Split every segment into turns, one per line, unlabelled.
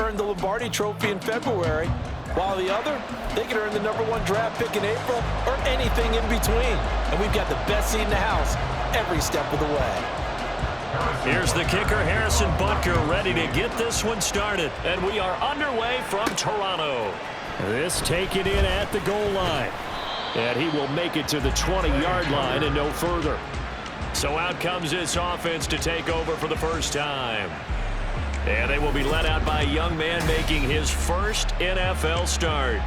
earn the Lombardi Trophy in February, while the other, they could earn the #1 draft pick in April or anything in between. And we've got the best seat in the house every step of the way.
Here's the kicker, Harrison Butker, ready to get this one started. And we are underway from Toronto. This taken in at the goal line. And he will make it to the 20-yard line and no further. So out comes this offense to take over for the first time. And they will be led out by a young man making his first NFL start.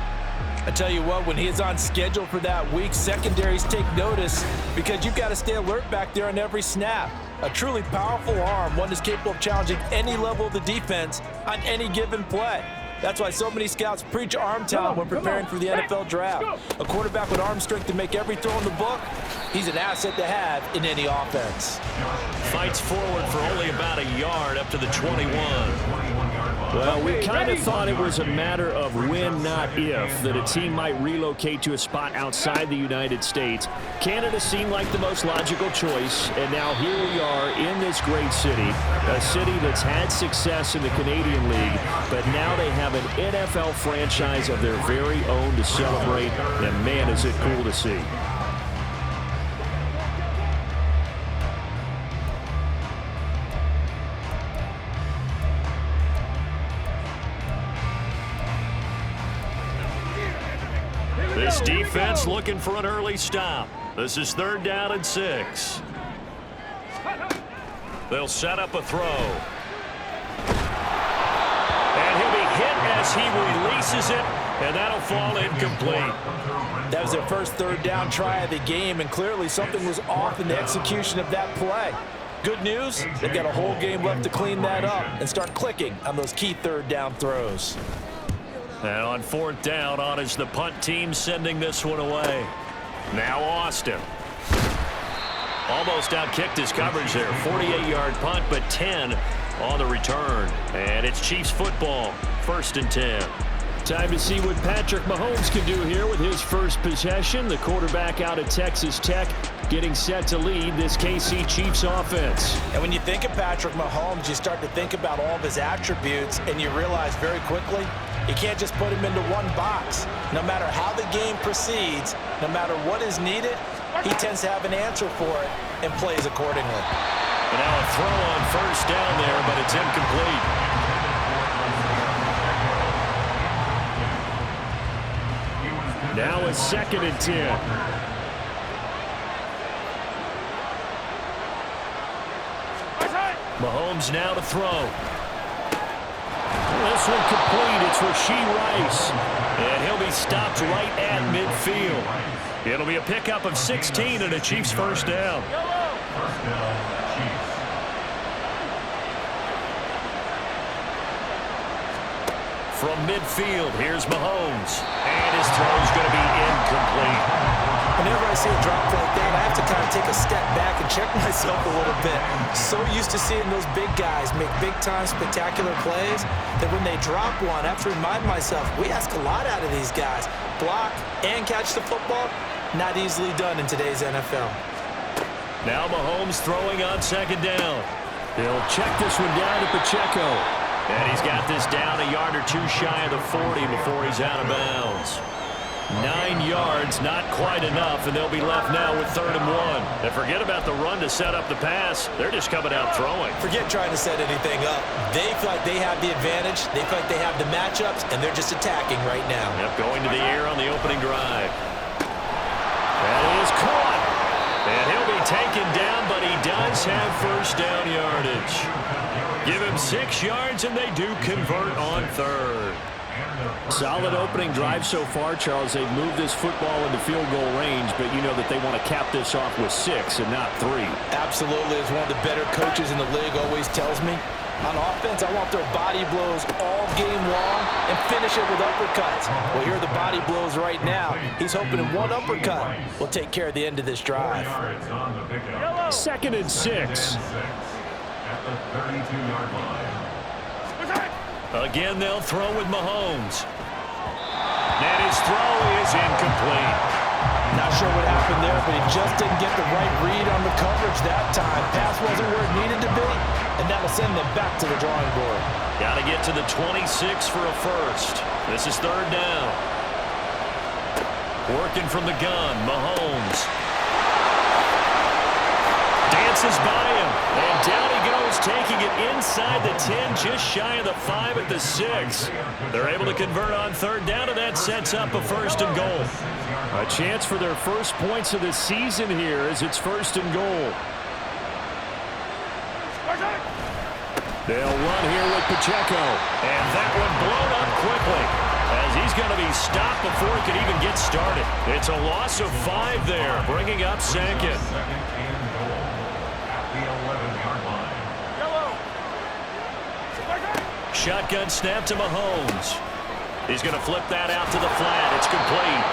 I tell you what, when he is on schedule for that week, secondaries take notice because you've got to stay alert back there on every snap. A truly powerful arm, one that's capable of challenging any level of the defense on any given play. That's why so many scouts preach arm talent when preparing for the NFL draft. A quarterback with arm strength to make every throw in the book, he's an asset to have in any offense.
Fights forward for only about a yard up to the 21.
Well, we kind of thought it was a matter of when, not if, that a team might relocate to a spot outside the United States. Canada seemed like the most logical choice, and now here we are in this great city, a city that's had success in the Canadian League, but now they have an NFL franchise of their very own to celebrate, and man, is it cool to see.
This defense looking for an early stop. This is 3rd down and 6. They'll set up a throw. And he'll be hit as he releases it, and that'll fall incomplete.
That was their first 3rd down try of the game, and clearly something was off in the execution of that play. Good news, they've got a whole game left to clean that up and start clicking on those key 3rd down throws.
And on 4th down, on is the punt team sending this one away. Now Austin. Almost outkicked his coverage there. 48-yard punt, but 10 on the return. And it's Chiefs football, 1st and 10.
Time to see what Patrick Mahomes can do here with his first possession. The quarterback out of Texas Tech getting set to lead this KC Chiefs offense.
And when you think of Patrick Mahomes, you start to think about all of his attributes, and you realize very quickly, you can't just put him into one box. No matter how the game proceeds, no matter what is needed, he tends to have an answer for it and plays accordingly.
And now a throw on 1st down there, but it's incomplete.
Now a 2nd and 10.
Mahomes now to throw. This one complete. It's Rashee Rice. And he'll be stopped right at midfield. It'll be a pickup of 16 and a Chiefs 1st down. From midfield, here's Mahomes. And his throw's going to be incomplete.
Whenever I see a drop like that, I have to kind of take a step back and check myself a little bit. So used to seeing those big guys make big-time spectacular plays that when they drop one, I have to remind myself, we ask a lot out of these guys. Block and catch the football, not easily done in today's NFL.
Now Mahomes throwing on 2nd down.
They'll check this one down to Pacheco.
And he's got this down a yard or 2 shy of the 40 before he's out of bounds. 9 yards, not quite enough, and they'll be left now with 3rd and 1. And forget about the run to set up the pass. They're just coming out throwing.
Forget trying to set anything up. They feel like they have the advantage. They feel like they have the matchups, and they're just attacking right now.
Yep, going to the air on the opening drive. That is caught. And he'll be taken down, but he does have 1st down yardage. Give him 6 yards, and they do convert on 3rd.
Solid opening drive so far, Charles. They've moved this football into field goal range, but you know that they want to cap this off with 6 and not 3.
Absolutely. As one of the better coaches in the league always tells me, on offense, I want their body blows all game long and finish it with uppercuts. Well, here are the body blows right now. He's hoping in one uppercut will take care of the end of this drive.
2nd and 6.
At the 32-yard line.
Again, they'll throw with Mahomes. And his throw is incomplete.
Not sure what happened there, but he just didn't get the right read on the coverage that time. Pass wasn't where it needed to be, and that'll send them back to the drawing board.
Got to get to the 26 for a first. This is third down. Working from the gun, Mahomes. Dances by him, and down he goes, taking it inside the 10, just shy of the 5 at the 6. They're able to convert on third down, and that sets up a first and goal.
A chance for their first points of the season here as it's first and goal. They'll run here with Pacheco.
And that one blown up quickly as he's going to be stopped before he can even get started. It's a loss of 5 there, bringing up second.
Second and goal at the 11-yard line.
Shotgun snap to Mahomes. He's going to flip that out to the flat. It's complete.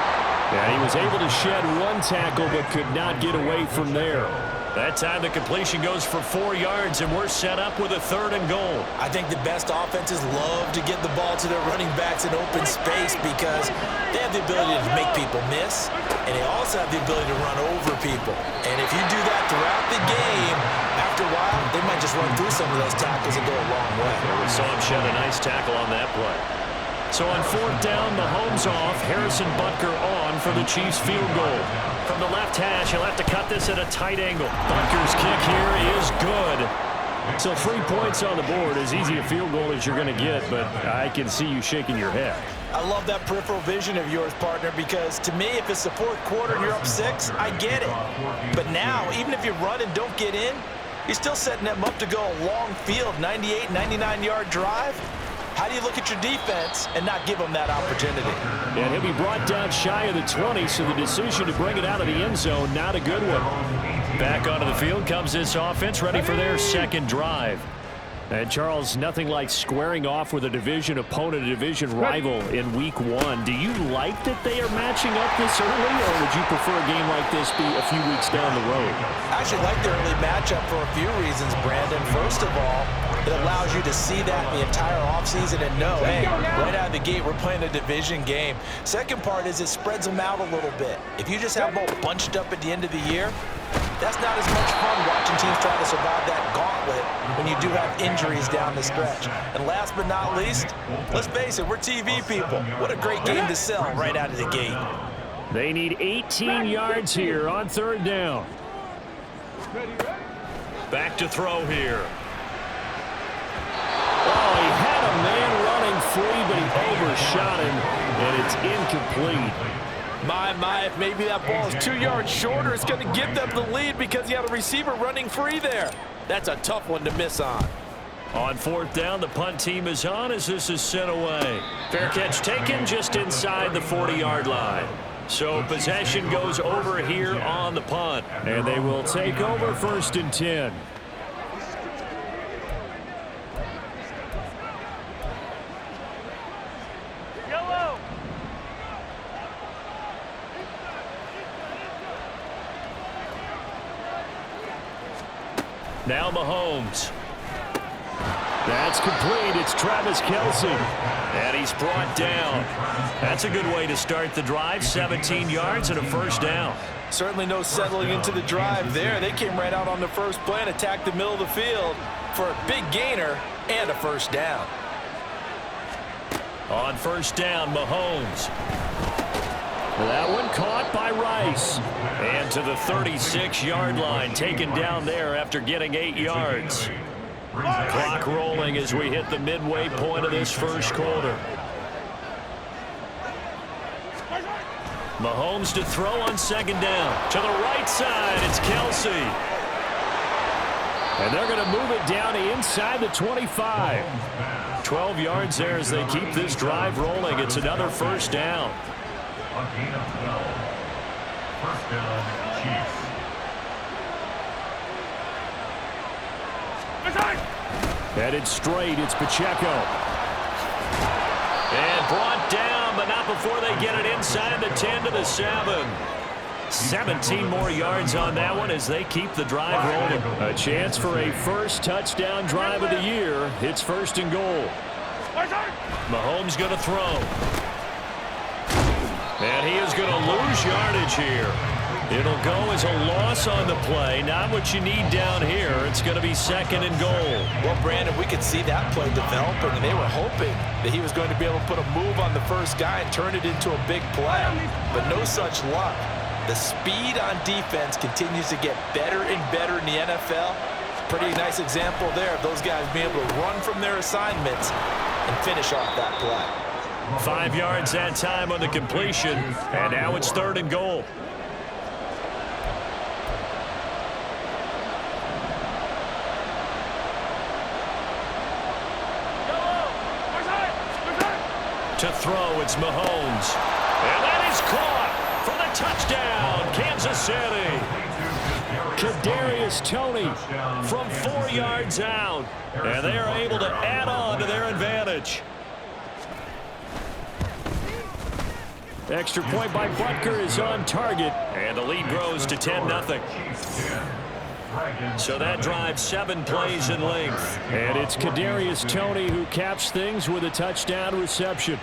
Yeah, he was able to shed one tackle but could not get away from there.
That time the completion goes for 4 yards, and we're set up with a third and goal.
I think the best offenses love to get the ball to their running backs in open space because they have the ability to make people miss, and they also have the ability to run over people. And if you do that throughout the game, after a while, they might just run through some of those tackles and go a long way.
We saw him shed a nice tackle on that play. So on fourth down, Mahomes off, Harrison Butker on for the Chiefs field goal. From the left hash, he'll have to cut this at a tight angle. Butker's kick here is good.
So 3 points on the board, as easy a field goal as you're going to get, but I can see you shaking your head.
I love that peripheral vision of yours, partner, because to me, if it's the fourth quarter and you're up 6, I get it. But now, even if you run and don't get in, you're still setting them up to go a long field, 98, 99-yard drive. How do you look at your defense and not give them that opportunity?
And he'll be brought down shy of the 20, so the decision to bring it out of the end zone, not a good one.
Back onto the field comes this offense, ready for their second drive.
And, Charles, nothing like squaring off with a division opponent, a division rival in Week 1. Do you like that they are matching up this early, or would you prefer a game like this be a few weeks down the road?
I actually like the early matchup for a few reasons, Brandon. First of all, it allows you to see that the entire offseason and know, hey, right out of the gate, we're playing a division game. Second part is it spreads them out a little bit. If you just have them all bunched up at the end of the year, that's not as much fun watching teams try to survive that gauntlet when you do have injuries down the stretch. And last but not least, let's face it, we're TV people. What a great game to sell right out of the gate.
They need 18 yards here on third down.
Back to throw here.
Oh, he had a man running free, but he overshot him, and it's incomplete.
My, if maybe that ball is 2 yards shorter, it's going to give them the lead because you have a receiver running free there. That's a tough one to miss on.
On fourth down, the punt team is on as this is sent away. Fair catch taken just inside the 40-yard line. So possession goes over here on the punt.
And they will take over first and 10.
Now Mahomes.
That's complete. It's Travis Kelce.
And he's brought down. That's a good way to start the drive. 17 yards and a first down.
Certainly no settling into the drive there. They came right out on the first play and attacked the middle of the field for a big gainer and a first down.
On first down, Mahomes.
That one caught by Rice.
And to the 36-yard line, taken down there after getting 8 yards. Clock rolling as we hit the midway point of this first quarter. Mahomes to throw on second down. To the right side, it's Kelce.
And they're going to move it down inside the 25.
12 yards there as they keep this drive rolling. It's another first down.
A gain of 12. First down, Chiefs.
Headed straight, it's Pacheco.
And brought down, but not before they get it inside the 10 to the 7. 17 more yards on that one as they keep the drive rolling.
A chance for a first touchdown drive of the year. It's first and goal.
Mahomes going to throw. And he is going to lose yardage here. It'll go as a loss on the play. Not what you need down here. It's going to be 2nd and goal.
Well, Brandon, we could see that play developing, and they were hoping that he was going to be able to put a move on the first guy and turn it into a big play. But no such luck. The speed on defense continues to get better and better in the NFL. Pretty nice example there of those guys being able to run from their assignments and finish off that play.
5 yards that time on the completion, and now it's 3rd and goal. To throw, it's Mahomes. And that is caught for the touchdown, Kansas City. Kadarius Toney from 4 yards out. And they are able to add on to their advantage. Extra point by Butker is on target. And the lead grows to 10-0. So that drives 7 plays in length. And it's Kadarius Toney who caps things with a touchdown reception.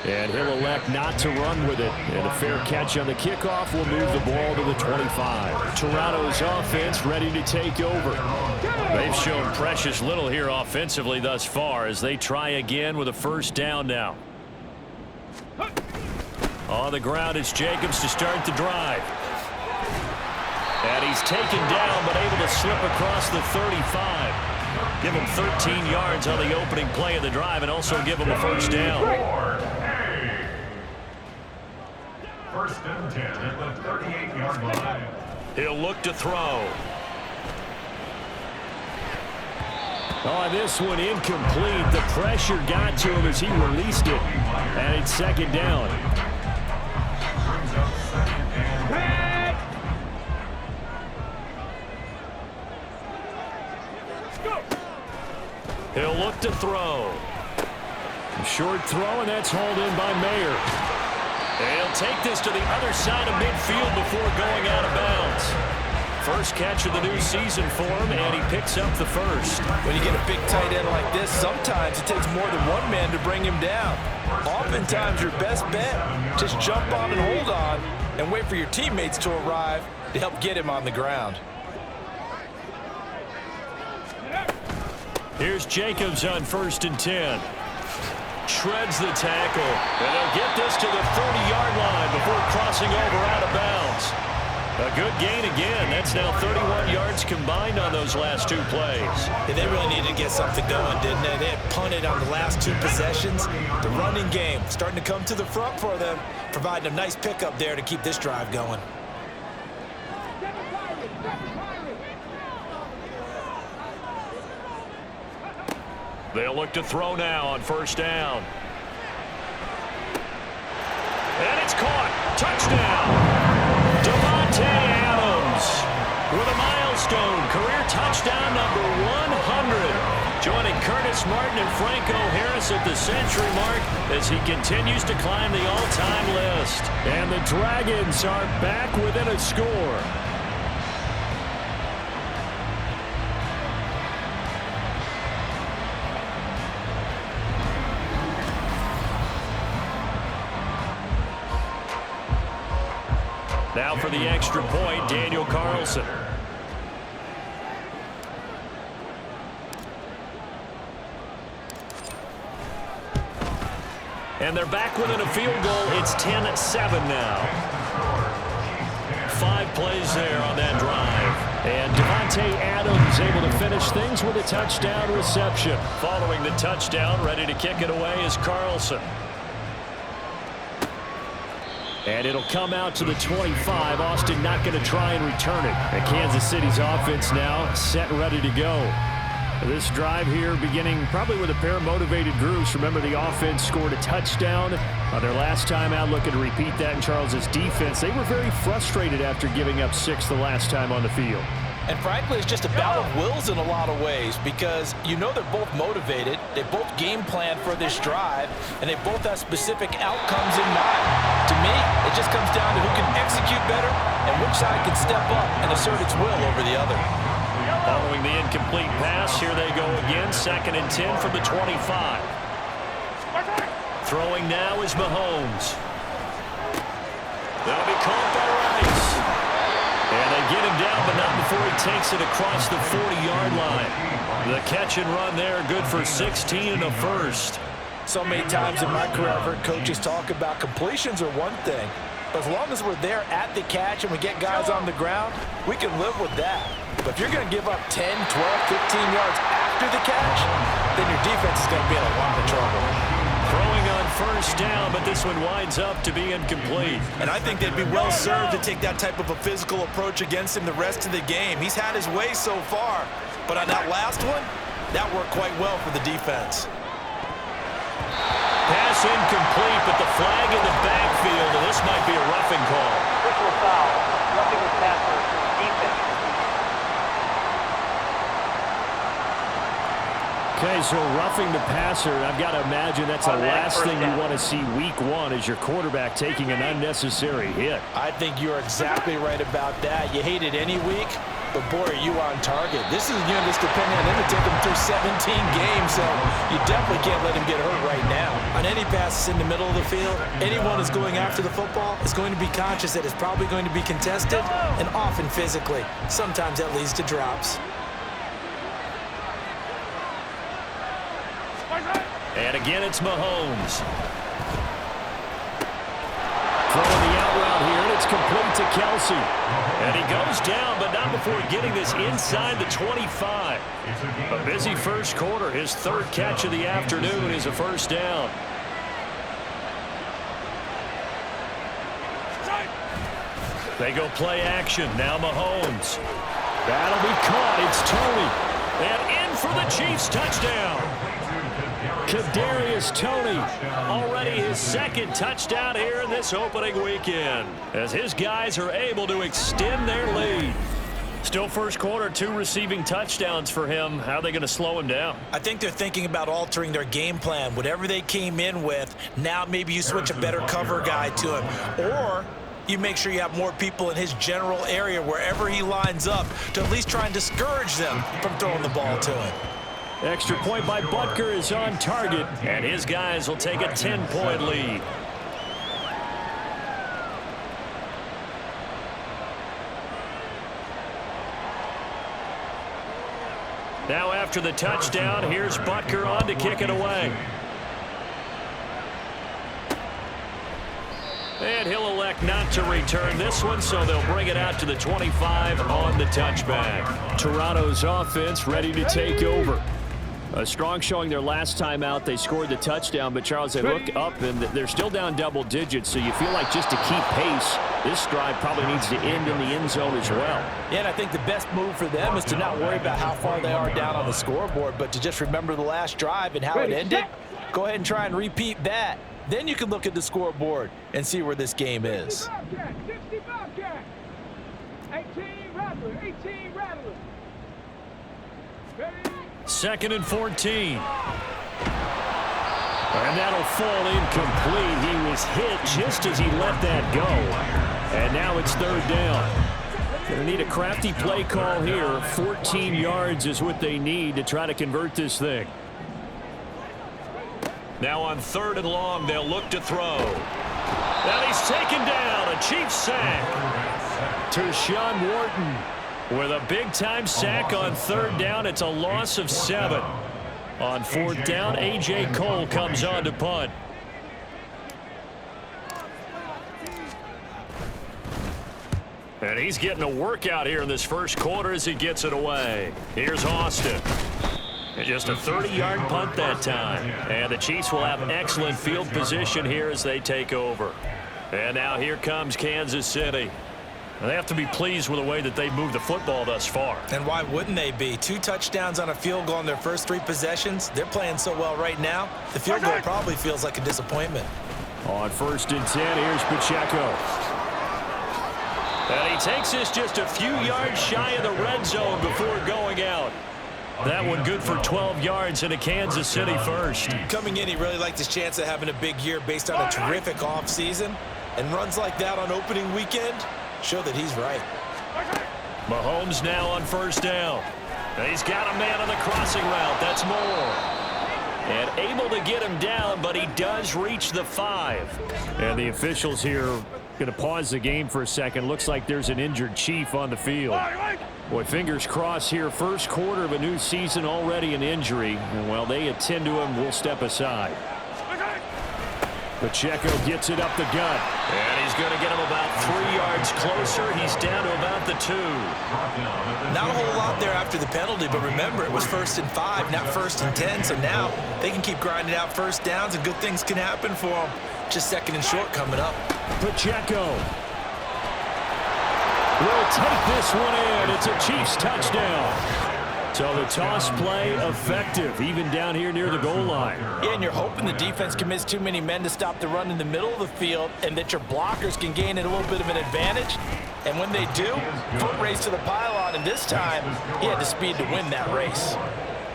And he'll elect not to run with it. And a fair catch on the kickoff will move the ball to the 25. Toronto's offense ready to take over. They've shown precious little here offensively thus far as they try again with a 1st down now. On the ground, it's Jacobs to start the drive. And he's taken down, but able to slip across the 35. Give him 13 yards on the opening play of the drive and also give him a 1st down.
1st and 10 at the 38-yard line.
He'll look to throw. Oh, this one incomplete. The pressure got to him as he released it. And it's 2nd down.
Brings up 2nd and 10.
He'll look to throw. A short throw, and that's hauled in by Mayer. He'll take this to the other side of midfield before going out of bounds. First catch of the new season for him, and he picks up the 1st.
When you get a big tight end like this, sometimes it takes more than one man to bring him down. Oftentimes, your best bet, just jump on and hold on and wait for your teammates to arrive to help get him on the ground.
Here's Jacobs on 1st and 10. Shreds the tackle. And they'll get this to the 30-yard line before crossing over out of bounds. A good gain again. That's now 31 yards combined on those last 2 plays.
Yeah, they really needed to get something going, didn't they? They had punted on the last 2 possessions. The running game starting to come to the front for them, providing a nice pickup there to keep this drive going.
They'll look to throw now on 1st down. And it's caught. Touchdown. Davante Adams with a milestone career touchdown number 100. Joining Curtis Martin and Franco Harris at the century mark as he continues to climb the all-time list. And the Dragons are back within a score. Now for the extra point, Daniel Carlson. And they're back within a field goal. It's 10-7 now. 5 plays there on that drive. And Davante Adams able to finish things with a touchdown reception. Following the touchdown, ready to kick it away is Carlson. And it'll come out to the 25. Austin not going to try and return it. And Kansas City's offense now set and ready to go. This drive here beginning probably with a pair of motivated groups. Remember, the offense scored a touchdown on their last time out. Looking to repeat that in Charles's defense. They were very frustrated after giving up 6 the last time on the field.
And frankly, it's just a battle of wills in a lot of ways because you know they're both motivated, they both game plan for this drive, and they both have specific outcomes in mind. To me, it just comes down to who can execute better and which side can step up and assert its will over the other.
Following the incomplete pass, here they go again, 2nd and 10 from the 25. Throwing now is Mahomes. That'll be caught by Rice. And they get him down, but not before he takes it across the 40-yard line. The catch and run there, good for 16 and a first.
So many times in my career, I've heard coaches talk about completions are one thing, but as long as we're there at the catch and we get guys on the ground, we can live with that. But if you're going to give up 10, 12, 15 yards after the catch, then your defense is going to be in a lot of trouble.
Throwing on first down, but this one winds up to be incomplete.
And I think they'd be well served to take that type of a physical approach against him the rest of the game. He's had his way so far, but on that last one, that worked quite well for the defense.
Pass incomplete, but the flag in the backfield, and this might be a roughing call.
Personal foul, roughing the passer, defense.
Okay, so roughing the passer, I've got to imagine that's the last thing you want to see week one is your quarterback taking an unnecessary hit.
I think you're exactly right about that. You hate it any week, but boy, are you on target. This is, this depending on him to take him through 17 games, so you definitely can't let him get hurt right now. On any passes in the middle of the field, anyone who's going after the football is going to be conscious that it's probably going to be contested and often physically. Sometimes that leads to drops.
And again, it's Mahomes.
Throwing the out route here, and it's complete to Kelsey.
And he goes down, but not before getting this inside the 25. A busy first quarter. His third catch of the afternoon is a first down. They go play action. Now Mahomes.
That'll be caught. It's Tony.
And in for the Chiefs touchdown.
Kadarius Toney.
Already his second touchdown here in this opening weekend, as his guys are able to extend their lead. Still first quarter, 2 receiving touchdowns for him. How are they going to slow him down?
I think they're thinking about altering their game plan. Whatever they came in with, now maybe you switch a better cover guy to him. Or you make sure you have more people in his general area wherever he lines up to at least try and discourage them from throwing the ball to him.
Extra point by Butker is on target.
And his guys will take a 10-point lead. Now after the touchdown, here's Butker on to kick it away. And he'll elect not to return this one, so they'll bring it out to the 25 on the touchback.
Toronto's offense ready to take over. A strong showing their last time out. They scored the touchdown, but Charles, they look up and they're still down double digits, so you feel like just to keep pace, this drive probably needs to end in the end zone as well.
Yeah, and I think the best move for them is to not worry about how far they are down on the scoreboard, but to just remember the last drive and how it ended. Go ahead and try and repeat that. Then you can look at the scoreboard and see where this game is.
18 Rattler.
Second and 14. And that'll fall incomplete. He was hit just as he let that go. And now it's third down.
Going to need a crafty play call here. 14 yards is what they need to try to convert this thing.
Now on third and long, they'll look to throw. And he's taken down. A Chiefs sack.
To Sean Wharton.
With a big-time sack on third down, it's a loss of 7. On fourth down, A.J. Cole comes on to punt. And he's getting a workout here in this first quarter as he gets it away. Here's Austin. And just a 30-yard punt that time. And the Chiefs will have excellent field position here as they take over. And now here comes Kansas City. They have to be pleased with the way that they've moved the football thus far.
And why wouldn't they be? 2 touchdowns on a field goal in their first 3 possessions. They're playing so well right now, the field goal probably feels like a disappointment.
On first and 10, here's Pacheco.
And he takes this just a few yards shy of the red zone before going out. That one good for 12 yards in a Kansas City first.
Coming in, he really liked his chance of having a big year based on a terrific offseason. And runs like that on opening weekend show that he's right.
Mahomes now on first down. He's got a man on the crossing route. That's Moore. And able to get him down, but he does reach the 5.
And the officials here Going to pause the game for a second. Looks like there's an injured Chief on the field. Boy, fingers crossed here. First quarter of a new season, already an injury. And while they attend to him, we'll step aside. Pacheco gets it up the gut.
And he's going to get him about 3 yards closer. He's down to about the 2.
Not a whole lot there after the penalty, but remember, it was 1st and 5, not 1st and 10. So now they can keep grinding out first downs, and good things can happen for them. Just 2nd and short coming up.
Pacheco will take this one in. It's a Chiefs touchdown. So the toss play effective, even down here near the goal line.
Yeah, and you're hoping the defense commits too many men to stop the run in the middle of the field and that your blockers can gain a little bit of an advantage. And when they do, foot race to the pylon, and this time he had the speed to win that race.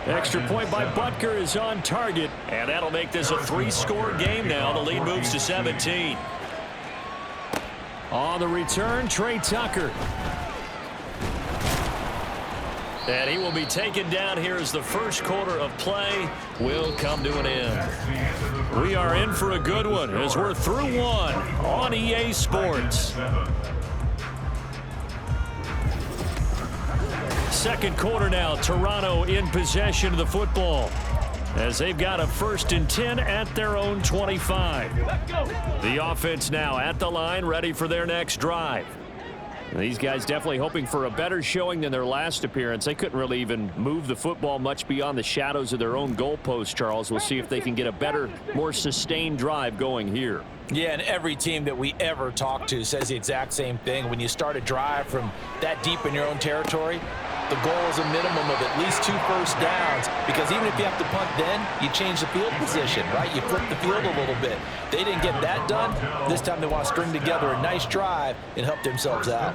Extra point by Butker is on target.
And that'll make this a 3-score game now. The lead moves to 17.
On the return, Trey Tucker.
And he will be taken down here as the first quarter of play will come to an end. We are in for a good one as we're through one on EA Sports. Second quarter now, Toronto in possession of the football as they've got a 1st and 10 at their own 25. The offense now at the line, ready for their next drive. These guys definitely hoping for a better showing than their last appearance. They couldn't really even move the football much beyond the shadows of their own goalpost, Charles. We'll see if they can get a better, more sustained drive going here.
Yeah, and every team that we ever talk to says the exact same thing. When you start a drive from that deep in your own territory, the goal is a minimum of at least 2 first downs, because even if you have to punt then, you change the field position, right? You flip the field a little bit. They didn't get that done. This time they want to string together a nice drive and help themselves out.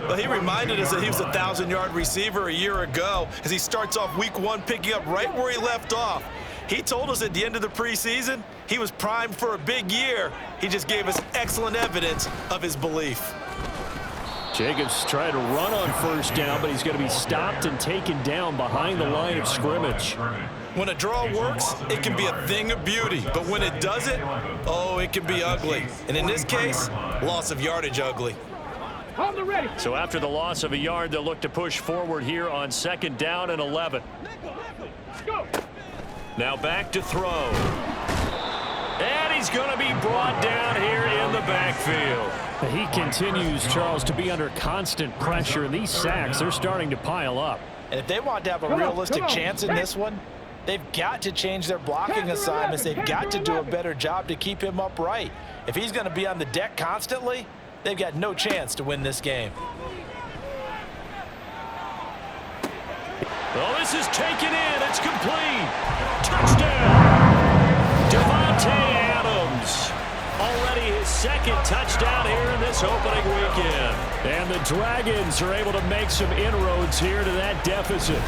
Well, he reminded us that he was a 1,000-yard receiver a year ago as he starts off week 1 picking up right where he left off. He told us at the end of the preseason he was primed for a big year. He just gave us excellent evidence of his belief.
Jacobs trying to run on first down, but he's going to be stopped and taken down behind the line of scrimmage.
When a draw works, it can be a thing of beauty. But when it doesn't, oh, it can be ugly. And in this case, loss of yardage ugly.
So after the loss of a yard, they'll look to push forward here on 2nd down and 11. Now back to throw. And he's going to be brought down here in the backfield.
He continues, Charles, to be under constant pressure. And these sacks, they're starting to pile up.
And if they want to have a realistic chance in this one, they've got to change their blocking assignments. They've got to do a better job to keep him upright. If he's going to be on the deck constantly, they've got no chance to win this game.
Well, this is taken in. It's complete. Touchdown. Devontae Adams. Already his 2nd touchdown here in this opening weekend.
And the Dragons are able to make some inroads here to that deficit.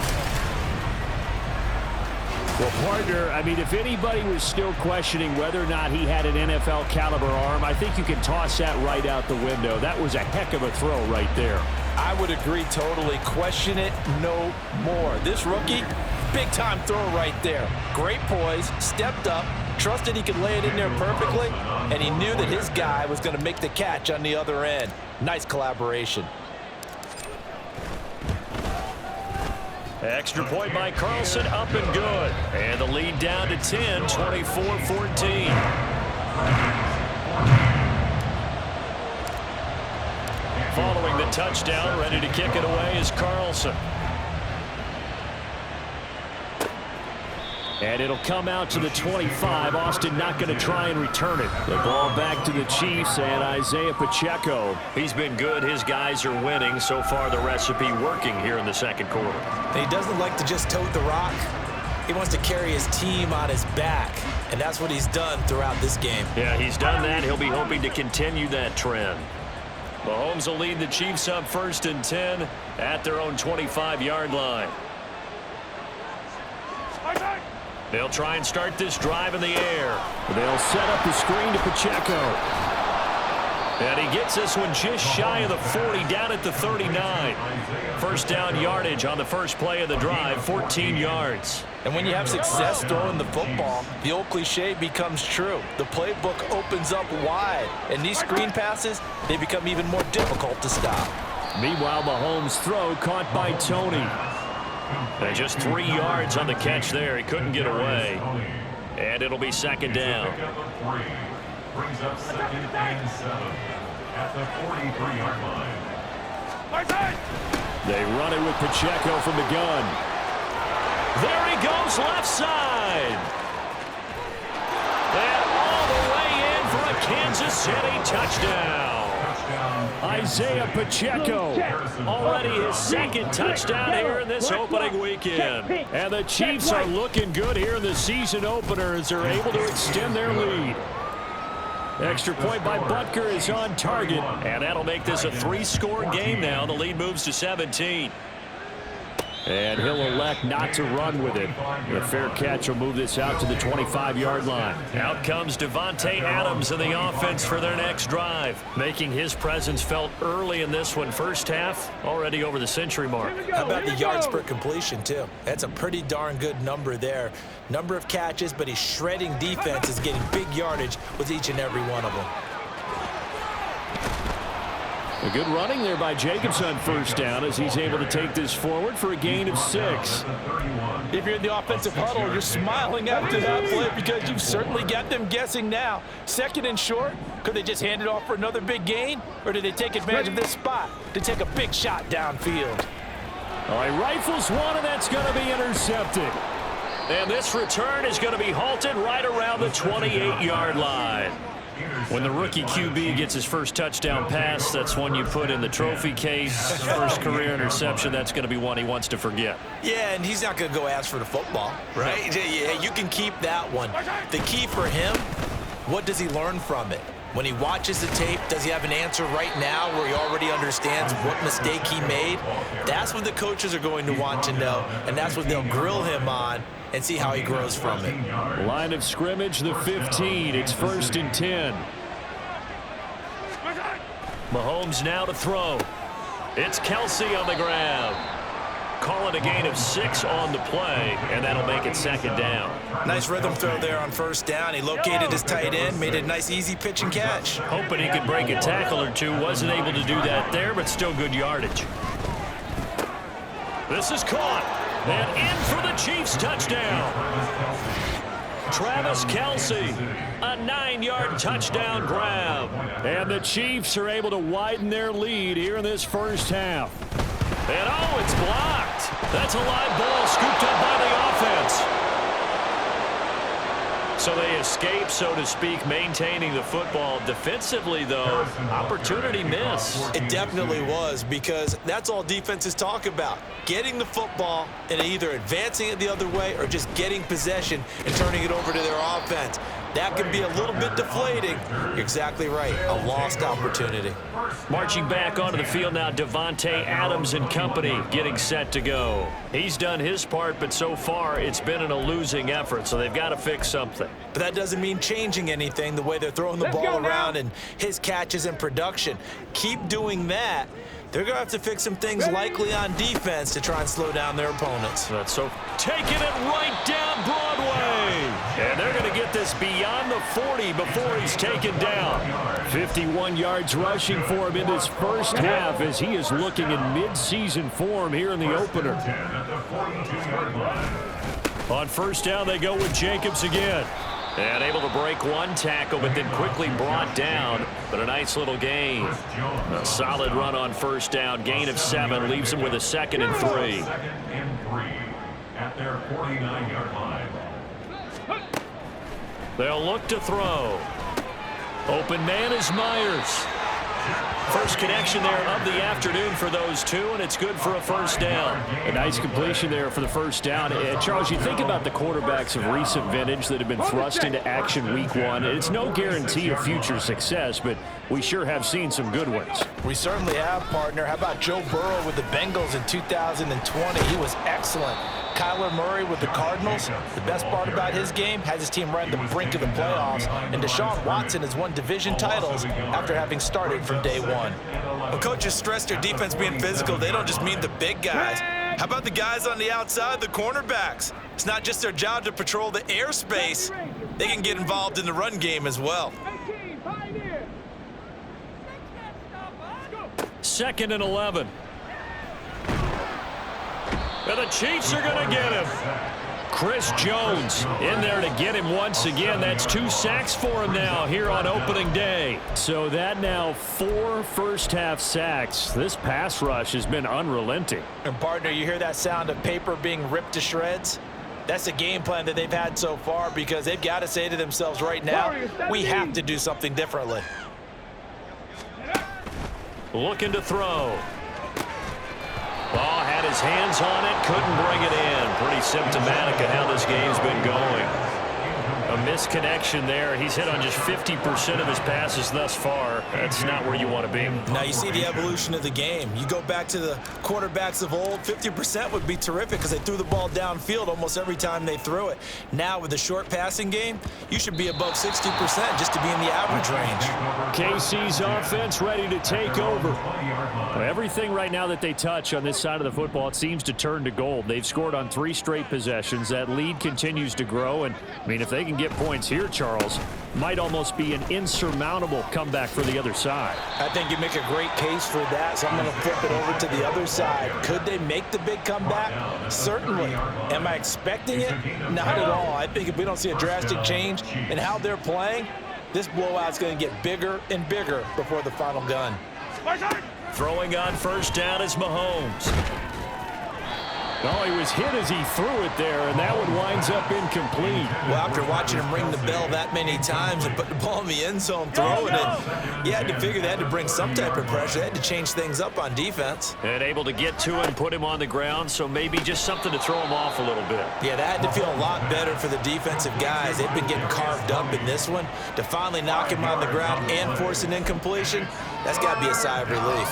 Well, partner, I mean, if anybody was still questioning whether or not he had an NFL caliber arm, I think you can toss that right out the window. That was a heck of a throw right there.
I would agree totally. Question it no more. This rookie, big-time throw right there. Great poise, stepped up, trusted he could lay it in there perfectly, and he knew that his guy was going to make the catch on the other end. Nice collaboration.
Extra point by Carlson, up and good. And the lead down to 10, 24-14. Following the touchdown, ready to kick it away is Carlson.
And it'll come out to the 25. Austin not going to try and return it. The ball back to the Chiefs and Isaiah Pacheco.
He's been good. His guys are winning. So far, the recipe working here in the 2nd quarter.
And he doesn't like to just tote the rock. He wants to carry his team on his back, and that's what he's done throughout this game.
Yeah, he's done that. He'll be hoping to continue that trend. Mahomes will lead the Chiefs up 1st and 10 at their own 25-yard line. They'll try and start this drive in the air.
They'll set up the screen to Pacheco.
And he gets this one just shy of the 40, down at the 39. First down yardage on the first play of the drive, 14 yards.
And when you have success throwing the football, the old cliche becomes true. The playbook opens up wide, and these screen passes, they become even more difficult to stop.
Meanwhile, Mahomes' throw caught by Tony.
And just 3 yards on the catch there. He couldn't get away. And it'll be second down.
Brings up 2nd and 7 at the 43-yard line.
They run it with Pacheco from the gun.
There he goes, left side. And all the way in for a Kansas City touchdown.
Isaiah Pacheco.
Already his second touchdown here in this opening weekend.
And the Chiefs are looking good here in the season opener as they're able to extend their lead. Extra point by Butker is on target.
And that'll make this a 3-score game now. The lead moves to 17.
And he'll elect not to run with it. A fair catch will move this out to the 25-yard line.
Out comes Davante Adams in the offense for their next drive, making his presence felt early in this one. First half, already over the century mark.
How about the yards per completion, too? That's a pretty darn good number there. Number of catches, but he's shredding defenses, getting big yardage with each and every one of them.
A good running there by Jacobs on first down as he's able to take this forward for a gain of 6.
If you're in the offensive huddle, you're smiling after that play because you've certainly got them guessing now. 2nd and short, could they just hand it off for another big gain? Or did they take advantage of this spot to take a big shot downfield?
All right, rifles one, and that's going to be intercepted.
And this return is going to be halted right around the 28-yard line. When the rookie QB gets his first touchdown pass, that's one you put in the trophy case. First career interception, that's going to be one he wants to forget.
Yeah, and he's not going to go ask for the football, right? Yeah, you can keep that one. The key for him, what does he learn from it? When he watches the tape, does he have an answer right now where he already understands what mistake he made? That's what the coaches are going to want to know, and that's what they'll grill him on and see how he grows from it.
Line of scrimmage, the 15. It's 1st and 10.
Mahomes now to throw. It's Kelsey on the ground. Call it a gain of 6 on the play, and that'll make it second down.
Nice rhythm throw there on first down. He located his tight end, made it a nice, easy pitch and catch.
Hoping he could break a tackle or two. Wasn't able to do that there, but still good yardage. This is caught. And in for the Chiefs touchdown. Travis Kelsey, a 9-yard touchdown grab.
And the Chiefs are able to widen their lead here in this first half.
And oh, it's blocked. That's a live ball scooped up by the offense. So they escape, so to speak, maintaining the football. Defensively, though, opportunity miss.
It definitely was, because that's all defenses talk about. Getting the football and either advancing it the other way or just getting possession and turning it over to their offense. That can be a little bit deflating. You're exactly right. A lost opportunity.
Marching back onto the field now, Davante Adams and company getting set to go. He's done his part, but so far it's been a losing effort, so they've got to fix something.
But that doesn't mean changing anything, the way they're throwing the ball around and his catches and production. Keep doing that. They're going to have to fix some things likely on defense to try and slow down their opponents.
That's so taking it right down Broadway. And they're going to get this beyond the 40 before he's taken down.
51 yards rushing for him in this first half as he is looking in mid-season form here in the opener.
On first down, they go with Jacobs again. And able to break one tackle, but then quickly brought down. But a nice little gain. A solid run on first down. Gain of 7 leaves him with a 2nd and 3.
2nd and 3 at their 49-yard line.
They'll look to throw. Open man is Myers. First connection there of the afternoon for those two, and it's good for a first down.
A nice completion there for the first down. Charles, you think about the quarterbacks of recent vintage that have been thrust into action week 1. It's no guarantee of future success, but we sure have seen some good ones.
We certainly have, partner. How about Joe Burrow with the Bengals in 2020? He was excellent. Kyler Murray with the Cardinals. The best part about his game, has his team right on the brink of the playoffs. And Deshaun Watson has won division titles after having started from day 1.
When coaches stress their defense being physical, they don't just mean the big guys. How about the guys on the outside, the cornerbacks? It's not just their job to patrol the airspace. They can get involved in the run game as well.
2nd and 11. And the Chiefs are going to get him. Chris Jones in there to get him once again. That's 2 sacks for him now here on opening day. So that now 4 first-half sacks. This pass rush has been unrelenting.
And partner, you hear that sound of paper being ripped to shreds? That's the game plan that they've had so far, because they've got to say to themselves right now, we have to do something differently.
Looking to throw. Ball had his hands on it, couldn't bring it in. Pretty symptomatic of how this game's been going. A misconnection there. He's hit on just 50% of his passes thus far. That's not where you want to be.
Now you see the evolution of the game. You go back to the quarterbacks of old, 50% would be terrific because they threw the ball downfield almost every time they threw it. Now with the short passing game, you should be above 60% just to be in the average range.
KC's offense ready to take over. Everything right now that they touch on this side of the football, it seems to turn to gold. They've scored on 3 straight possessions. That lead continues to grow, and I mean, if they can get points here, Charles, might almost be an insurmountable comeback for the other side.
I think you make a great case for that, so I'm going to flip it over to the other side. Could they make the big comeback? Certainly. Am I expecting it? Not at all. I think if we don't see a drastic change in how they're playing, this blowout's going to get bigger and bigger before the final gun.
Throwing on first down is Mahomes. Oh, he was hit as he threw it there, and that one winds up incomplete.
Well, after watching him ring the bell that many times and put the ball in the end zone throwing it, you had to figure they had to bring some type of pressure. They had to change things up on defense.
And able to get to it and put him on the ground, so maybe just something to throw him off a little bit.
Yeah, that had to feel a lot better for the defensive guys. They've been getting carved up in this one. To finally knock him on the ground and force an incompletion, that's got to be a sigh of relief.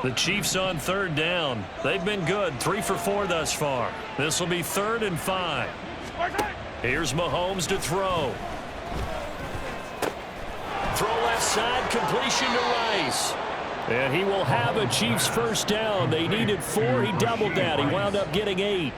The Chiefs on 3rd down. They've been good, 3 for 4 thus far. This will be 3rd and 5. Here's Mahomes to throw. Throw left side, completion to Rice. And he will have a Chiefs first down. They needed 4. He doubled that. He wound up getting 8.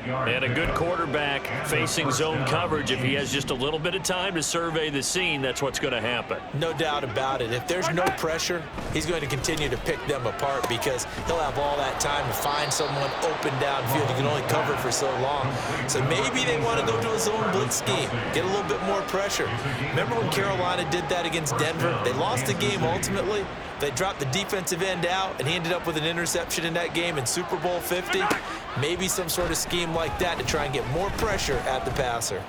And a good quarterback facing zone coverage. If he has just a little bit of time to survey the scene, that's what's going to happen.
No doubt about it. If there's no pressure, he's going to continue to pick them apart because he'll have all that time to find someone open downfield. He can only cover for so long. So maybe they want to go to a zone blitz scheme, get a little bit more pressure. Remember when Carolina did that against Denver? They lost the game ultimately. They dropped the defensive end out, and he ended up with an interception in that game in Super Bowl 50. Maybe some sort of scheme like that to try and get more pressure at the passer.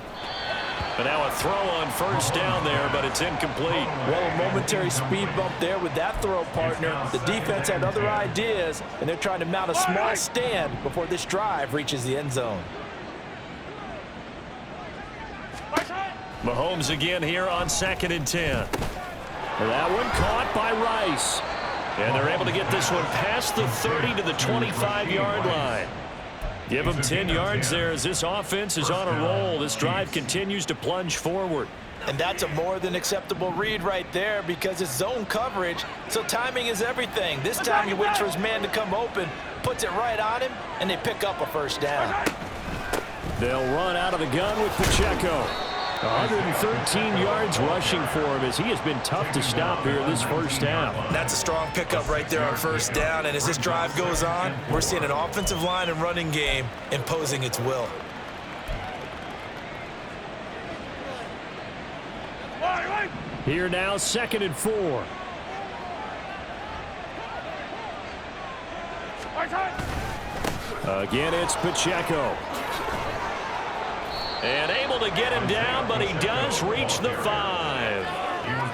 But now a throw on first down there, but it's incomplete.
Well, a momentary speed bump there with that throw, partner. The defense had other ideas, and they're trying to mount a small stand before this drive reaches the end zone.
Mahomes again here on 2nd and 10. That one caught by Rice. And they're able to get this one past the 30 to the 25-yard line. Give them 10 yards there as this offense is on a roll. This drive continues to plunge forward.
And that's a more than acceptable read right there because it's zone coverage, so timing is everything. This time he waits for his man to come open, puts it right on him, and they pick up a first down.
They'll run out of the gun with Pacheco. 113 yards rushing for him as he has been tough to stop here this first half.
That's a strong pickup right there on first down, and as this drive goes on, we're seeing an offensive line and running game imposing its will.
Here now, 2nd and 4. Again, it's Pacheco. And able to get him down, but he does reach the 5.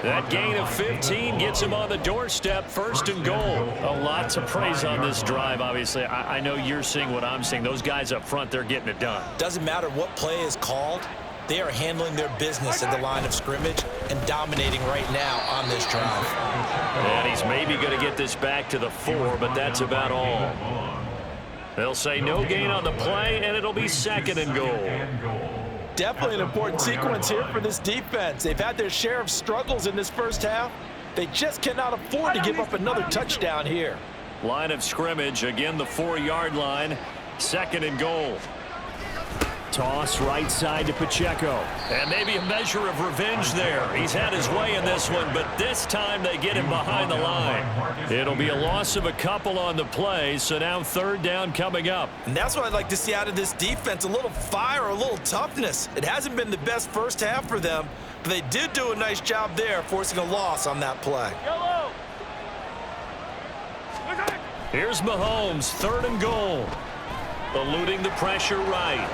That gain of 15 gets him on the doorstep, 1st and goal. A lot to praise on this drive, obviously. I know you're seeing what I'm seeing. Those guys up front, they're getting it done.
Doesn't matter what play is called. They are handling their business at the line of scrimmage and dominating right now on this drive.
And he's maybe going to get this back to the 4, but that's about all. They'll say no gain on the play, and it'll be 2nd and goal.
Definitely an important sequence here for this defense. They've had their share of struggles in this first half. They just cannot afford to give up another touchdown here.
Line of scrimmage, again the 4-yard line. 2nd and goal.
Toss right side to Pacheco.
And maybe a measure of revenge there. He's had his way in this one, but this time they get him behind the line. It'll be a loss of a couple on the play, so now 3rd down coming up.
And that's what I'd like to see out of this defense, a little fire, a little toughness. It hasn't been the best first half for them, but they did do a nice job there, forcing a loss on that play.
Here's Mahomes, 3rd and goal. Eluding the pressure right.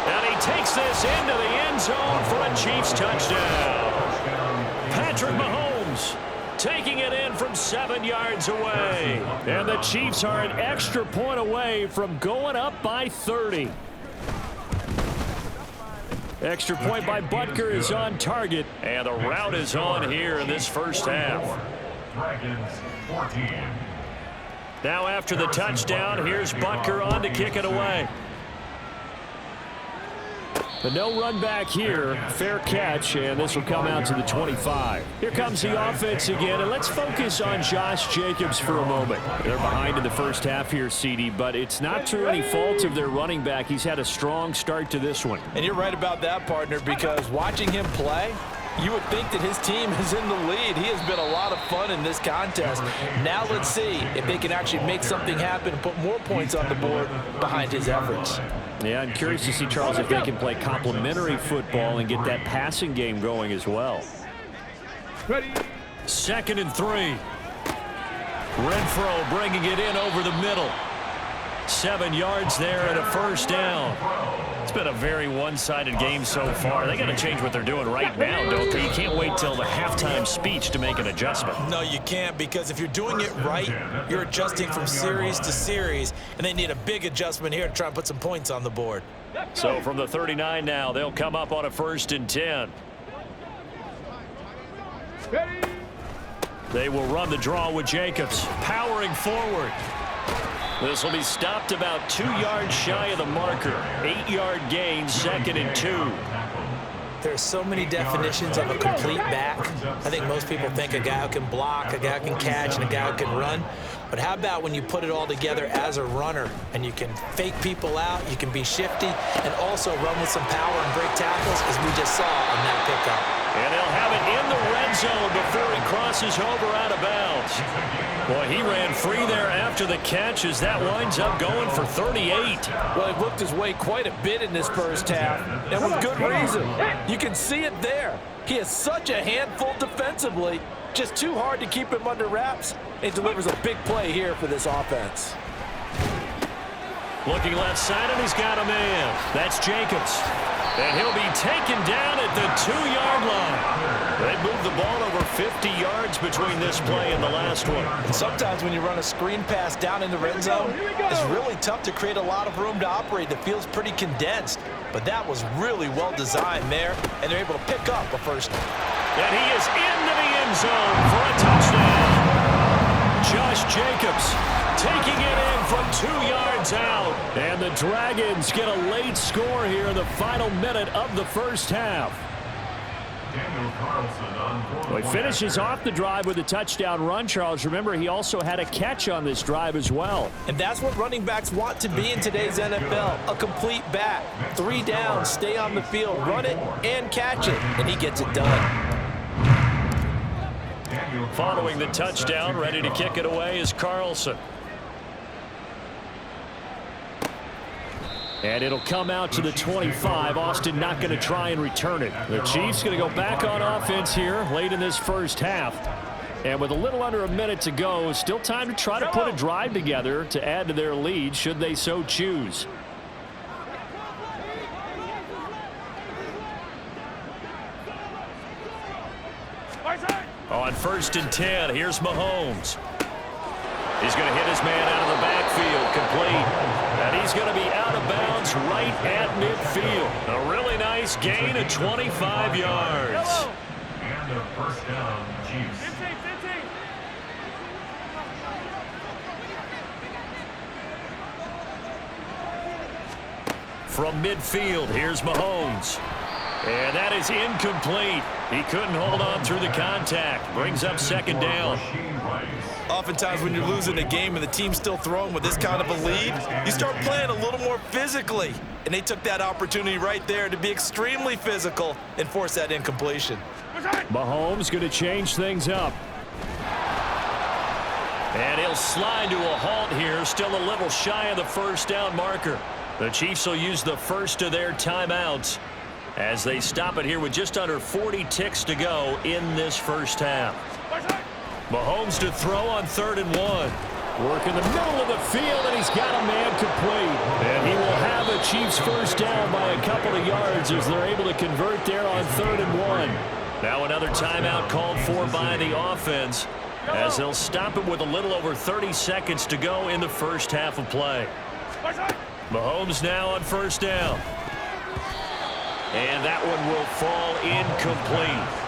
And he takes this into the end zone for a Chiefs touchdown. Patrick Mahomes taking it in from 7 yards away.
And the Chiefs are an extra point away from going up by 30. Extra point by Butker is on target.
And the route is on here in this first half.
Dragons 14.
Now after the touchdown, here's Butker on to kick it away.
But no run back here. Fair catch, and this will come out to the 25. Here comes the offense again, and let's focus on Josh Jacobs for a moment. They're behind in the first half here, CD, but it's not through any fault of their running back. He's had a strong start to this one.
And you're right about that, partner, because watching him play, you would think that his team is in the lead. He has been a lot of fun in this contest. Now let's see if they can actually make something happen and put more points on the board behind his efforts.
Yeah, I'm curious to see, Charles, if they can play complementary football and get that passing game going as well.
2nd and 3. Renfro bringing it in over the middle. 7 yards there and a first down. It's been a very one-sided game so far. They got to change what they're doing right now, don't they? You can't wait till the halftime speech to make an adjustment.
No, you can't, because if you're doing it right, you're adjusting from series to series, and they need a big adjustment here to try and put some points on the board.
So from the 39 now, they'll come up on a 1st and 10. They will run the draw with Jacobs, powering forward. This will be stopped about 2 yards shy of the marker. 8-yard gain, 2nd and 2.
There's so many definitions of a complete back. I think most people think a guy who can block, a guy who can catch, and a guy who can run. But how about when you put it all together as a runner and you can fake people out, you can be shifty, and also run with some power and break tackles, as we just saw on that pickup.
And they'll have it in the red zone before he crosses over out of bounds. Boy, he ran free there after the catch as that winds up going for 38.
Well, he looked his way quite a bit in this first half, and with good reason. You can see it there. He is such a handful defensively. Just too hard to keep him under wraps. It delivers a big play here for this offense.
Looking left side, and he's got a man. That's Jacobs. And he'll be taken down at the 2-yard line. They moved the ball over 50 yards between this play and the last one.
And sometimes when you run a screen pass down in the red zone, it's really tough to create a lot of room to operate. The field's pretty condensed. But that was really well designed there, and they're able to pick up a first.
And he is into the end zone for a touchdown. Josh Jacobs taking it in from 2 yards out.
And the Dragons get a late score here in the final minute of the first half. Well, he finishes off the drive with a touchdown run, Charles. Remember, he also had a catch on this drive as well.
And that's what running backs want to be in today's NFL, a complete back. 3 downs, stay on the field, run it, and catch it. And he gets it done.
Following the touchdown, ready to kick it away is Carlson.
And it'll come out to the 25. Austin not going to try and return it. The Chiefs going to go back on offense here late in this first half. And with a little under a minute to go, still time to try to put a drive together to add to their lead should they so choose.
On 1st and 10, here's Mahomes. He's going to hit his man out of the backfield, complete. And he's going to be out of bounds right at midfield. A really nice gain of 25 yards.
And a first down, Chiefs.
From midfield, here's Mahomes. And that is incomplete. He couldn't hold on through the contact. Brings up second down.
Oftentimes when you're losing a game and the team's still throwing with this kind of a lead, you start playing a little more physically. And they took that opportunity right there to be extremely physical and force that incompletion.
Mahomes going to change things up.
And he'll slide to a halt here, still a little shy of the first down marker. The Chiefs will use the first of their timeouts as they stop it here with just under 40 ticks to go in this first half. Mahomes to throw on 3rd and 1.
Work in the middle of the field, and he's got a man complete. And he will have a Chiefs first down by a couple of yards as they're able to convert there on 3rd and 1.
Now another timeout called for by the offense as they'll stop it with a little over 30 seconds to go in the first half of play. Mahomes now on first down. And that one will fall incomplete.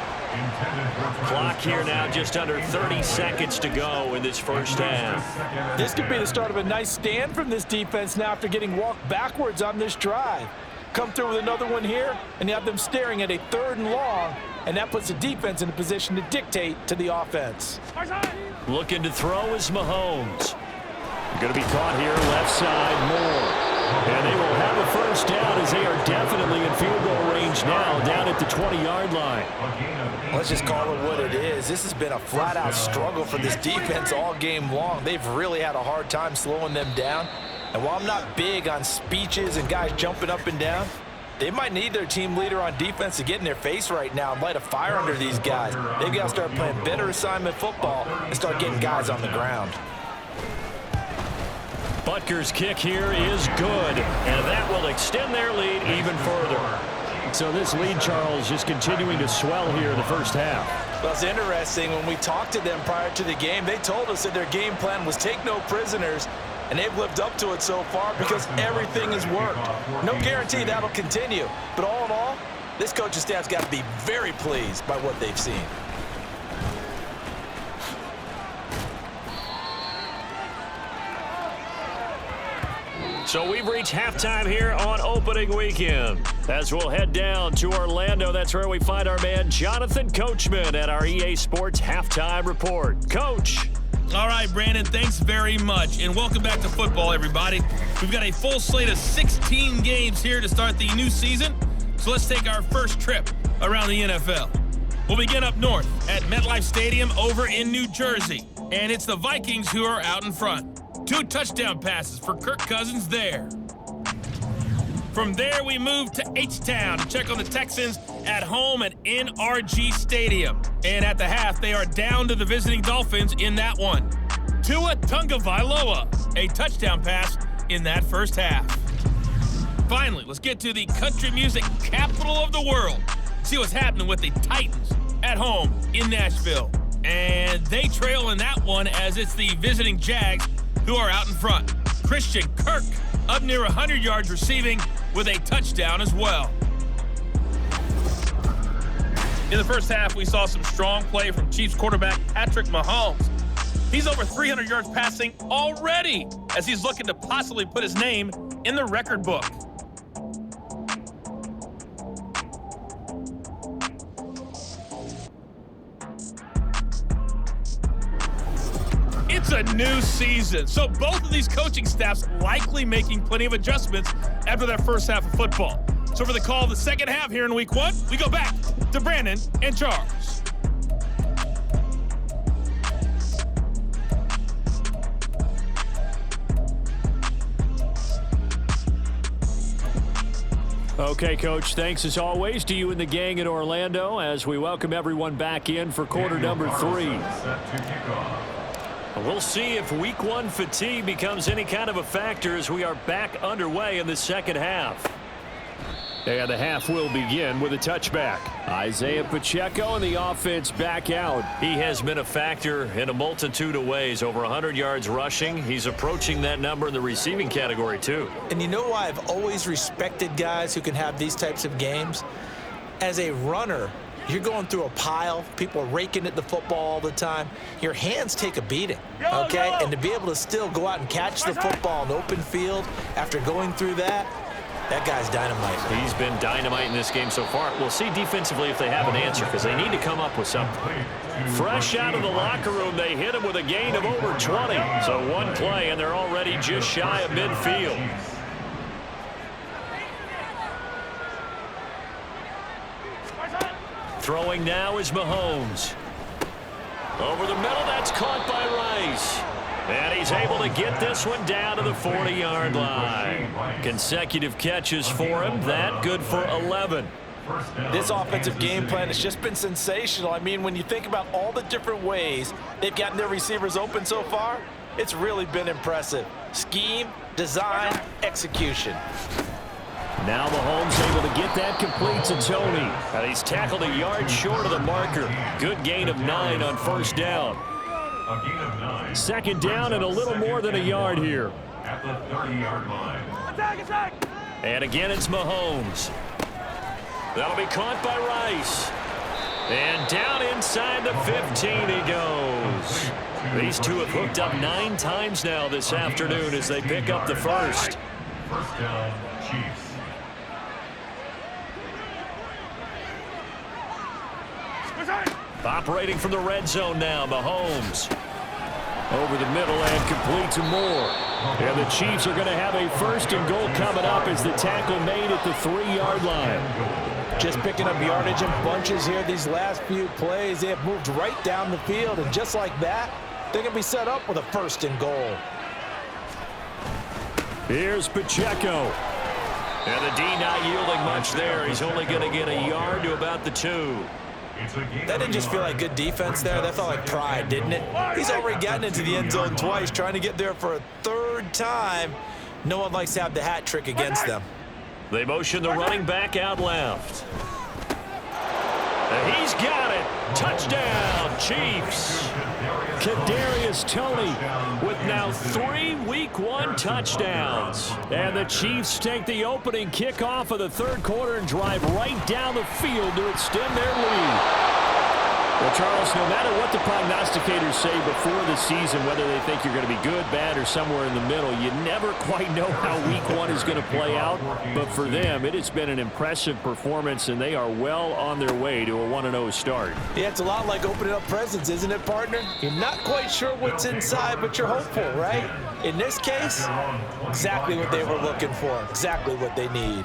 Clock here now just under 30 seconds to go in this first half.
This could be the start of a nice stand from this defense now after getting walked backwards on this drive. Come through with another one here, and you have them staring at a 3rd and long, and that puts the defense in a position to dictate to the offense.
Looking to throw is Mahomes.
Going to be caught here left side, Moore. And they will have a first down as they are definitely in field goal range now down at the 20-yard line.
Let's just call it what it is. This has been a flat-out struggle for this defense all game long. They've really had a hard time slowing them down. And while I'm not big on speeches and guys jumping up and down, they might need their team leader on defense to get in their face right now and light a fire under these guys. They've got to start playing better assignment football and start getting guys on the ground.
Butker's kick here is good, and that will extend their lead even further.
So this lead, Charles, just continuing to swell here in the first half.
Well, it's interesting. When we talked to them prior to the game, they told us that their game plan was take no prisoners, and they've lived up to it so far because everything has worked. No guarantee that'll continue, but all in all, this coaching staff's got to be very pleased by what they've seen.
So we've reached halftime here on opening weekend. As we'll head down to Orlando, that's where we find our man Jonathan Coachman at our EA Sports Halftime Report. Coach.
All right, Brandon, thanks very much, and welcome back to football, everybody. We've got a full slate of 16 games here to start the new season, so let's take our first trip around the NFL. We'll begin up north at MetLife Stadium over in New Jersey, and it's the Vikings who are out in front. 2 touchdown passes for Kirk Cousins there. From there, we move to H-Town to check on the Texans at home at NRG Stadium. And at the half, they are down to the visiting Dolphins in that one. Tua Tagovailoa, a touchdown pass in that first half. Finally, let's get to the country music capital of the world. See what's happening with the Titans at home in Nashville. And they trail in that one as it's the visiting Jags who are out in front. Christian Kirk up near 100 yards receiving with a touchdown as well. In the first half, we saw some strong play from Chiefs quarterback Patrick Mahomes. He's over 300 yards passing already as he's looking to possibly put his name in the record book. It's a new season, so both of these coaching staffs likely making plenty of adjustments after their first half of football. So for the call of the second half here in week 1, we go back to Brandon and Charles.
Okay, Coach, thanks as always to you and the gang in Orlando as we welcome everyone back in for quarter number 3.
We'll see if week 1 fatigue becomes any kind of a factor as we are back underway in the second half.
And the half will begin with a touchback. Isaiah Pacheco and the offense back out.
He has been a factor in a multitude of ways. Over 100 yards rushing. He's approaching that number in the receiving category, too.
And you know why I've always respected guys who can have these types of games? As a runner, you're going through a pile. People are raking at the football all the time. Your hands take a beating, okay? And to be able to still go out and catch the football in open field after going through that,
That guy's dynamite.
He's been dynamite in this game so far. We'll see defensively if they have an answer, because they need to come up with something. Fresh out of the locker room, they hit him with a gain of over 20. So one play, and they're already just shy of midfield. Throwing now is Mahomes. Over the middle, that's caught by Rice. And he's able to get this one down to the 40-yard line. Consecutive catches for him. That good for 11.
This offensive game plan has just been sensational. I mean, when you think about all the different ways they've gotten their receivers open so far, it's really been impressive. Scheme, design, execution.
Now Mahomes able to get that complete to Tony. And he's tackled a yard short of the marker. Good gain of 9 on first down.
A gain of 9.
Second down and a little more than a yard here.
At the 30-yard line.
Attack!
And again, it's Mahomes. That'll be caught by Rice. And down inside the 15 he goes. These two have hooked up 9 times now this afternoon as they pick up the first.
First down, Chiefs.
Operating from the red zone now, Mahomes. Over the middle and complete to Moore. And the Chiefs are going to have a first and goal coming up as the tackle made at the 3-yard line.
Just picking up yardage in bunches here these last few plays. They have moved right down the field, and just like that, they're going to be set up with a first and goal.
Here's Pacheco. And the D not yielding much there. He's only going to get a yard to about the 2.
That didn't just feel like good defense there. That felt like pride, didn't it? He's already gotten into the end zone twice, trying to get there for a 3rd time. No one likes to have the hat trick against them.
They motion the running back out left. And he's got it. Touchdown, Chiefs. Kadarius Toney with now 3 Week 1 touchdowns. And the Chiefs take the opening kickoff of the 3rd quarter and drive right down the field to extend their lead. Well, Charles, no matter what the prognosticators say before the season, whether they think you're going to be good, bad, or somewhere in the middle, you never quite know how Week 1 is going to play out. But for them, it has been an impressive performance, and they are well on their way to a 1-0 start.
Yeah, it's a lot like opening up presents, isn't it, partner? You're not quite sure what's inside, but you're hopeful, right? In this case, exactly what they were looking for, exactly what they need.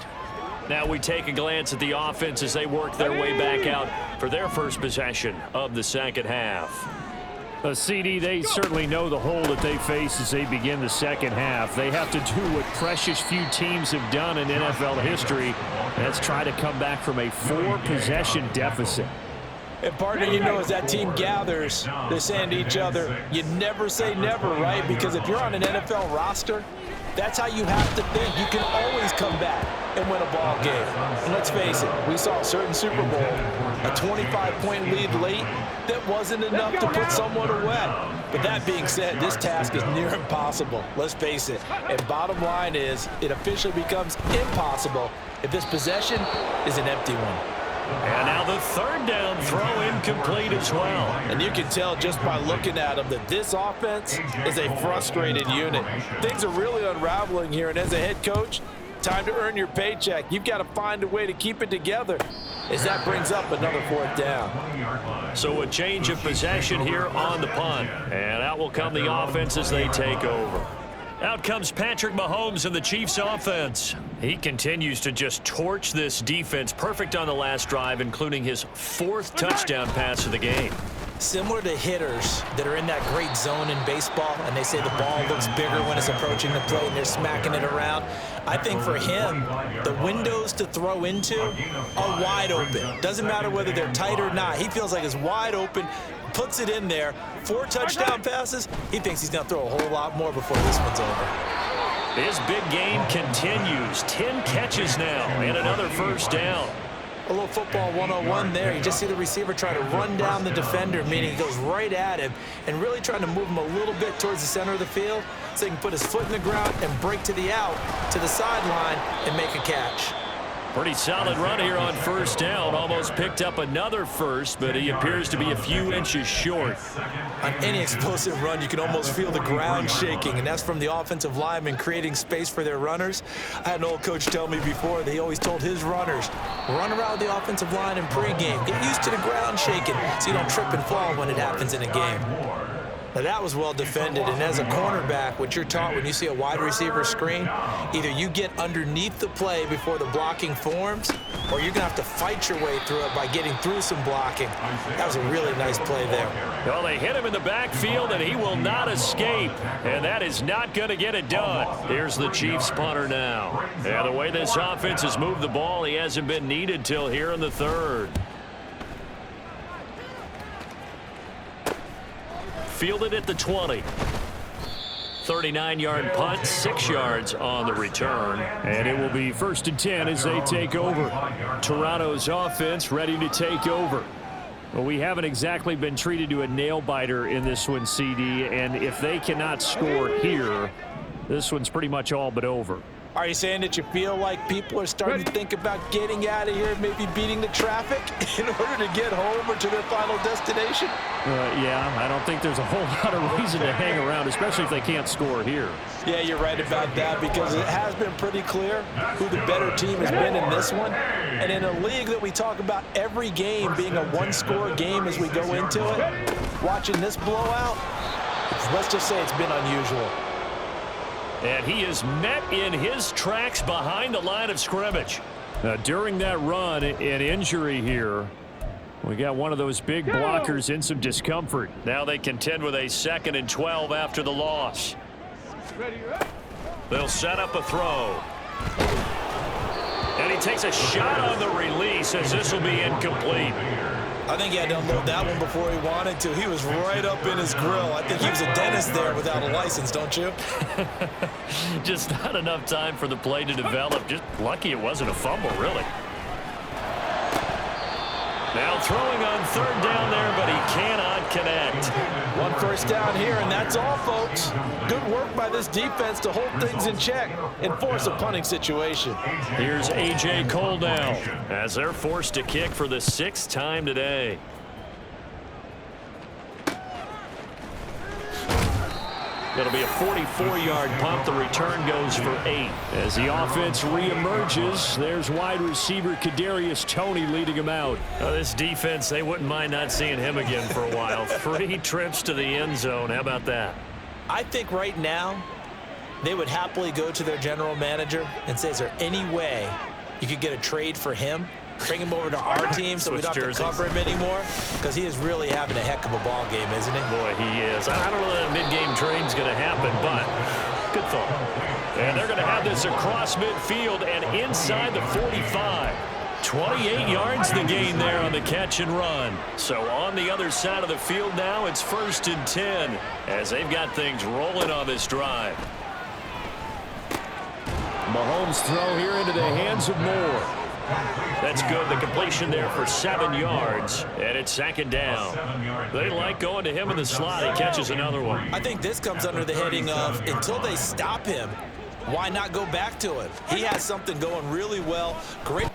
Now we take a glance at the offense as they work their way back out for their first possession of the second half. CD, they certainly know the hole that they face as they begin the second half. They have to do what precious few teams have done in NFL history. That's try to come back from a 4-possession deficit.
And partner, you know, as that team gathers, they're saying to each other, you never say never, right? Because if you're on an NFL roster, that's how you have to think. You can always come back and win a ball game. And let's face it, we saw a certain Super Bowl, a 25-point lead late that wasn't enough to put someone away. But that being said, this task is near impossible. Let's face it. And bottom line is, it officially becomes impossible if this possession is an empty one.
And now the 3rd down throw incomplete as well.
And you can tell just by looking at them that this offense is a frustrated unit. Things are really unraveling here, and as a head coach, time to earn your paycheck. You've got to find a way to keep it together as that brings up another 4th down.
So a change of possession here on the punt. And out will come the offense as they take over. Out comes Patrick Mahomes and the Chiefs offense. He continues to just torch this defense. Perfect on the last drive, including his 4th touchdown pass of the game.
Similar to hitters that are in that great zone in baseball, and they say the ball looks bigger when it's approaching the plate and they're smacking it around. I think for him, the windows to throw into are wide open. Doesn't matter whether they're tight or not. He feels like it's wide open, puts it in there. 4 touchdown passes. He thinks he's going to throw a whole lot more before this one's over.
His big game continues. 10 catches now and another first down.
A little football 101 there. You just see the receiver try to run down the defender, meaning he goes right at him and really trying to move him a little bit towards the center of the field so he can put his foot in the ground and break to the out, to the sideline, and make a catch.
Pretty solid run here on first down. Almost picked up another first, but he appears to be a few inches short.
On any explosive run, you can almost feel the ground shaking, and that's from the offensive linemen creating space for their runners. I had an old coach tell me before that he always told his runners, run around the offensive line in pregame. Get used to the ground shaking so you don't trip and fall when it happens in a game. Now, that was well defended, and as a cornerback, what you're taught when you see a wide receiver screen, either you get underneath the play before the blocking forms, or you're going to have to fight your way through it by getting through some blocking. That was a really nice play there.
Well, they hit him in the backfield, and he will not escape, and that is not going to get it done. Here's the Chiefs punter now. Yeah, the way this offense has moved the ball, he hasn't been needed till here in the third. Fielded at the 20. 39-yard punt, 6 yards on the return.
And it will be 1st and 10 as they take over. Toronto's offense ready to take over. Well, we haven't exactly been treated to a nail-biter in this one, CD, and if they cannot score here, this one's pretty much all but over.
Are you saying that you feel like people are starting to think about getting out of here, maybe beating the traffic in order to get home or to their final destination?
Yeah, I don't think there's a whole lot of reason to hang around, especially if they can't score here.
Yeah, you're right about that, because it has been pretty clear who the better team has been in this one. And in a league that we talk about every game being a one-score game as we go into it, watching this blowout, let's just say it's been unusual.
And he is met in his tracks behind the line of scrimmage.
Now, during that run, an injury here. We got one of those big blockers in some discomfort.
Now they contend with a 2nd and 12 after the loss. They'll set up a throw. And he takes a shot on the release as this will be incomplete.
I think he had to unload that one before he wanted to. He was right up in his grill. I think he was a dentist there without a license, don't you?
Just not enough time for the play to develop. Just lucky it wasn't a fumble, really. Now throwing on 3rd down there, but he cannot connect.
1 first down here, and that's all, folks. Good work by this defense to hold things in check and force a punting situation.
Here's A.J. Cole now as they're forced to kick for the 6th time today. It'll be a 44-yard punt. The return goes for 8.
As the offense reemerges, there's wide receiver Kadarius Toney leading him out.
This defense, they wouldn't mind not seeing him again for a while. 3 trips to the end zone. How about that?
I think right now they would happily go to their general manager and say, is there any way you could get a trade for him? Bring him over to our team so we don't have to cover him anymore, because he is really having a heck of a ball game, isn't he?
Boy, he is. I don't know that a mid-game trade's going to happen, but good thought. And they're going to have this across midfield and inside the 45. 28 yards the gain there on the catch and run. So on the other side of the field now, it's 1st and 10 as they've got things rolling on this drive.
Mahomes' throw here into the hands of Moore.
That's good. The completion there for 7 yards, and it's 2nd down. They like going to him in the slot. He catches another one.
I think this comes under the heading of, until they stop him, why not go back to it? He has something going really well. Great.